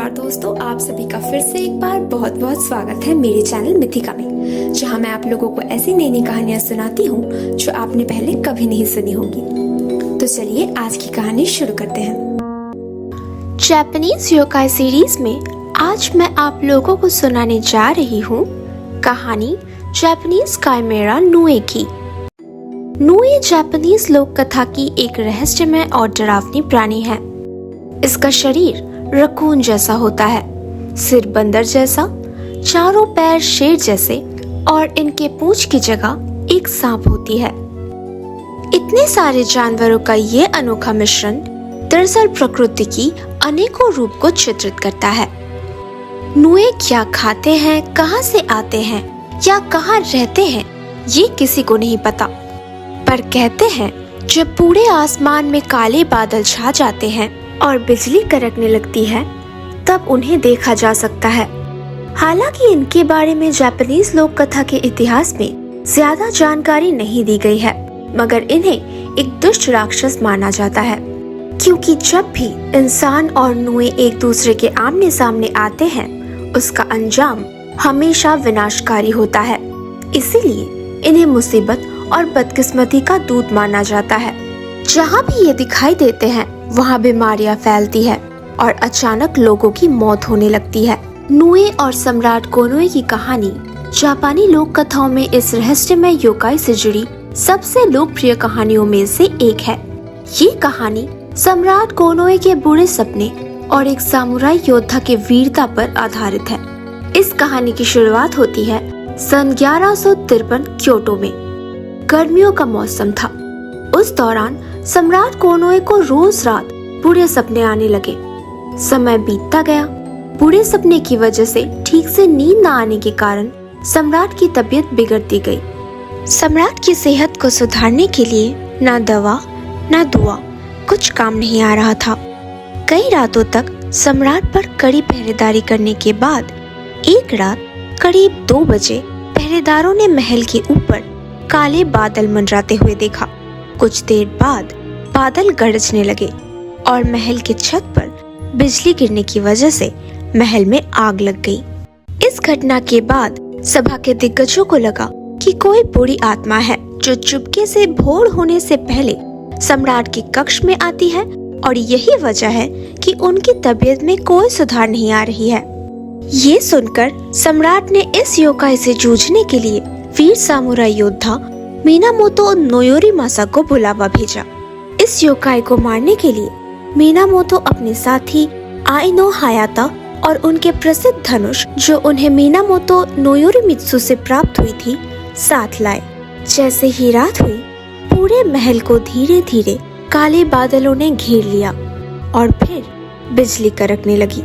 नमस्कार दोस्तों, आप सभी का फिर से एक बार बहुत बहुत स्वागत है मेरे चैनल मिथिका में, जहां मैं आप लोगों को ऐसी नई नई कहानियां सुनाती हूं जो आपने पहले कभी नहीं सुनी होंगी। तो चलिए आज की कहानी शुरू करते हैं। जापानीज योकाई सीरीज में आज मैं आप लोगों को सुनाने जा रही हूँ कहानी जापानीज काइमेरा नुए की। नुए जापानीज लोक कथा की एक रहस्यमय और डरावनी प्राणी है। इसका शरीर रकून जैसा होता है, सिर बंदर जैसा, चारों पैर शेर जैसे और इनके पूंछ की जगह एक सांप होती है। इतने सारे जानवरों का ये अनोखा मिश्रण दरअसल प्रकृति की अनेकों रूप को चित्रित करता है। नुए क्या खाते हैं, कहाँ से आते हैं या कहाँ रहते हैं, ये किसी को नहीं पता, पर कहते हैं जब पूरे आसमान में काले बादल छा जाते हैं और बिजली कड़कने लगती है तब उन्हें देखा जा सकता है। हालांकि इनके बारे में जापानीज लोक कथा के इतिहास में ज्यादा जानकारी नहीं दी गई है, मगर इन्हें एक दुष्ट राक्षस माना जाता है, क्योंकि जब भी इंसान और नुए एक दूसरे के आमने सामने आते हैं उसका अंजाम हमेशा विनाशकारी होता है। इसीलिए इन्हें मुसीबत और बदकिस्मती का दूत माना जाता है। जहाँ भी ये दिखाई देते हैं वहाँ बीमारियाँ फैलती है और अचानक लोगों की मौत होने लगती है। नुए और सम्राट कोनोए की कहानी जापानी लोक कथाओं में इस रहस्यमय योकाई से जुड़ी सबसे लोकप्रिय कहानियों में से एक है। ये कहानी सम्राट कोनोए के बुरे सपने और एक सामुराई योद्धा के वीरता पर आधारित है। इस कहानी की शुरुआत होती है सन 1153 क्योटो में। गर्मियों का मौसम था। उस दौरान सम्राट कोनोए को रोज रात बुरे सपने आने लगे। समय बीतता गया। बुरे सपने की वजह से ठीक से नींद न आने के कारण सम्राट की तबीयत बिगड़ती गई। सम्राट की सेहत को सुधारने के लिए ना दवा ना दुआ कुछ काम नहीं आ रहा था। कई रातों तक सम्राट पर कड़ी पहरेदारी करने के बाद एक रात करीब 2 बजे पहरेदारों ने महल के ऊपर काले बादल मंडराते हुए देखा। कुछ देर बाद बादल गरजने लगे और महल की छत पर बिजली गिरने की वजह से महल में आग लग गई। इस घटना के बाद सभा के दिग्गजों को लगा कि कोई बुरी आत्मा है जो चुपके से भोर होने से पहले सम्राट के कक्ष में आती है और यही वजह है कि उनकी तबीयत में कोई सुधार नहीं आ रही है। ये सुनकर सम्राट ने इस योकाई से जूझने के लिए वीर सामुराई योद्धा मिनामोतो नोयोरीमासा को बुलावा भेजा। इस योकाई को मारने के लिए मिनामोतो अपने साथी आइनो हायाता और उनके प्रसिद्ध धनुष जो उन्हें मिनामोतो नोयोरीमित्सु से प्राप्त हुई थी साथ लाए। जैसे ही रात हुई पूरे महल को धीरे धीरे काले बादलों ने घेर लिया और फिर बिजली कड़कने लगी।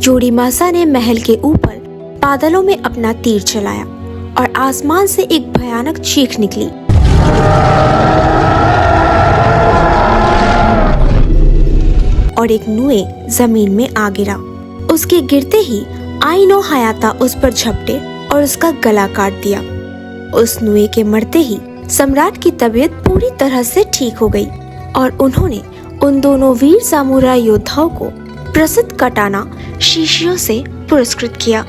योरीमासा ने महल के ऊपर बादलों में अपना तीर चलाया और आसमान से एक भयानक चीख निकली। और एक नुए जमीन में आ गिरा। उसके गिरते ही आइनो हायाता उस पर झपटे और उसका गला काट दिया। उस नुए के मरते ही सम्राट की तबीयत पूरी तरह से ठीक हो गई और उन्होंने उन दोनों वीर सामुराई योद्धाओं को प्रसिद्ध कटाना शीशियों से पुरस्कृत किया।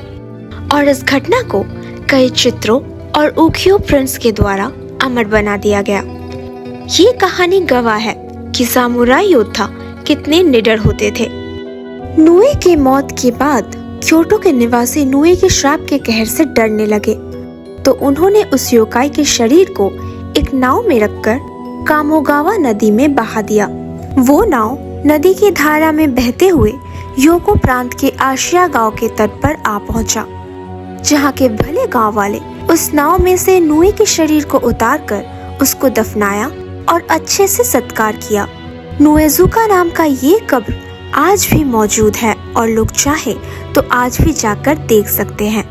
और इस घटना को कई चित्रों और उकियो प्रिंट्स के द्वारा अमर बना दिया गया। ये कहानी गवाह है कि सामुराई योद्धा कितने निडर होते थे। नुए की मौत के बाद क्योटो के निवासी नुए के श्राप के कहर से डरने लगे, तो उन्होंने उस योकाई के शरीर को एक नाव में रखकर कामोगावा नदी में बहा दिया। वो नाव नदी की धारा में बहते हुए योको प्रांत के आशिया गांव के तट पर आ पहुंचा, जहाँ के भले गांव वाले उस नाव में से नुए के शरीर को उतारकर उसको दफनाया और अच्छे से सत्कार किया। नुएजुका नाम का ये कब्र आज भी मौजूद है और लोग चाहे तो आज भी जाकर देख सकते हैं।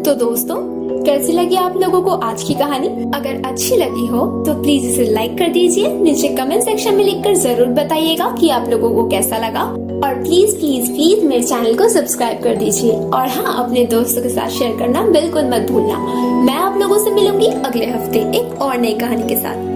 तो दोस्तों, कैसी लगी आप लोगों को आज की कहानी? अगर अच्छी लगी हो तो प्लीज इसे लाइक कर दीजिए। नीचे कमेंट सेक्शन में लिखकर जरूर बताइएगा कि आप लोगों को कैसा लगा। और प्लीज प्लीज प्लीज मेरे चैनल को सब्सक्राइब कर दीजिए। और हाँ, अपने दोस्तों के साथ शेयर करना बिल्कुल मत भूलना। मैं आप लोगों से मिलूंगी अगले हफ्ते एक और नई कहानी के साथ।